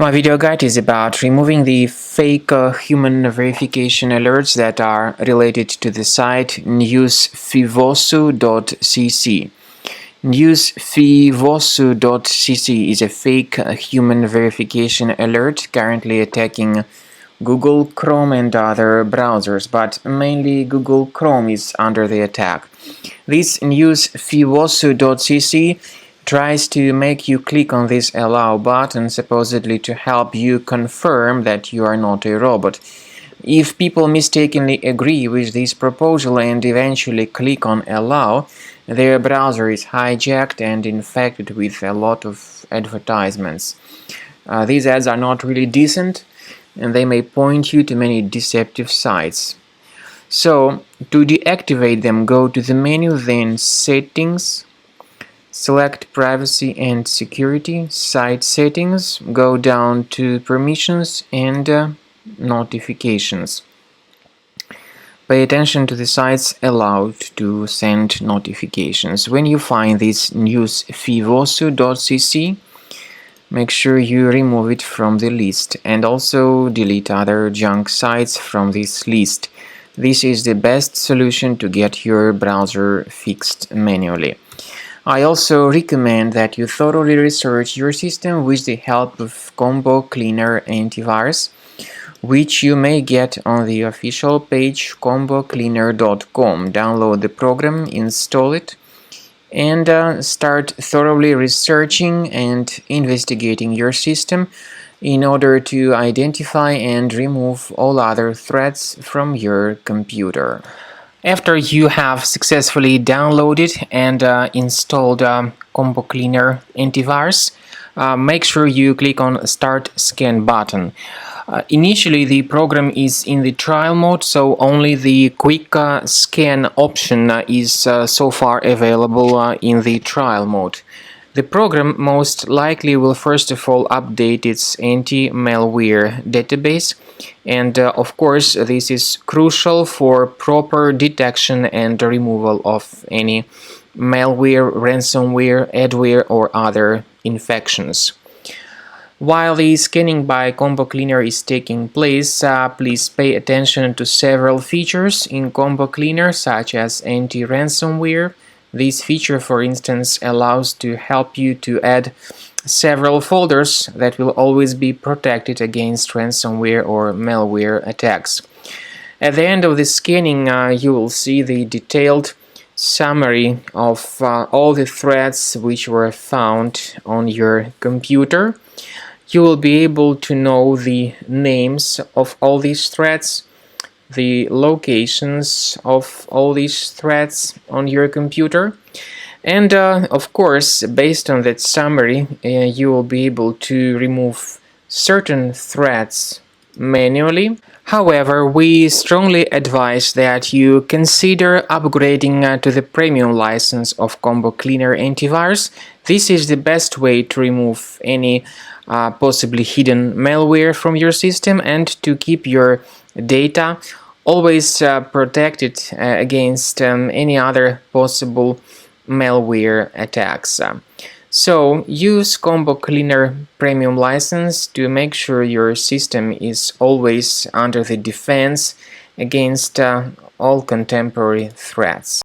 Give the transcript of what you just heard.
My video guide is about removing the fake human verification alerts that are related to the site News-fiwosu.cc. News-fiwosu.cc is a fake human verification alert currently attacking Google Chrome and other browsers, but mainly Google Chrome is under the attack. This News-fiwosu.cc tries to make you click on this allow button, supposedly to help you confirm that you are not a robot. If people mistakenly agree with this proposal and eventually click on allow, their browser is hijacked and infected with a lot of advertisements. These ads are not really decent, and they may point you to many deceptive sites. So, to deactivate them, go to the menu, then Settings, select Privacy and Security, Site Settings, go down to Permissions and Notifications. Pay attention to the sites allowed to send notifications. When you find this News-fiwosu.cc, make sure you remove it from the list and also delete other junk sites from this list. This is the best solution to get your browser fixed manually. I also recommend that you thoroughly research your system with the help of Combo Cleaner Antivirus, which you may get on the official page combocleaner.com. Download the program, install it, and start thoroughly researching and investigating your system in order to identify and remove all other threats from your computer. After you have successfully downloaded and installed Combo Cleaner Antivirus, make sure you click on Start Scan button. Initially, the program is in the trial mode, so only the quick scan option is so far available in the trial mode. The program most likely will first of all update its anti-malware database, and of course this is crucial for proper detection and removal of any malware, ransomware, adware or other infections. While the scanning by Combo Cleaner is taking place, please pay attention to several features in Combo Cleaner, such as anti-ransomware. This feature, for instance, allows to help you to add several folders that will always be protected against ransomware or malware attacks. At the end of the scanning, you will see the detailed summary of all the threats which were found on your computer. You will be able to know the names of all these threats, the locations of all these threats on your computer, and of course, based on that summary, you will be able to remove certain threats manually. However, we strongly advise that you consider upgrading to the premium license of Combo Cleaner Antivirus. This is the best way to remove any possibly hidden malware from your system and to keep your data always protected against any other possible malware attacks. So use Combo Cleaner Premium license to make sure your system is always under the defense against all contemporary threats.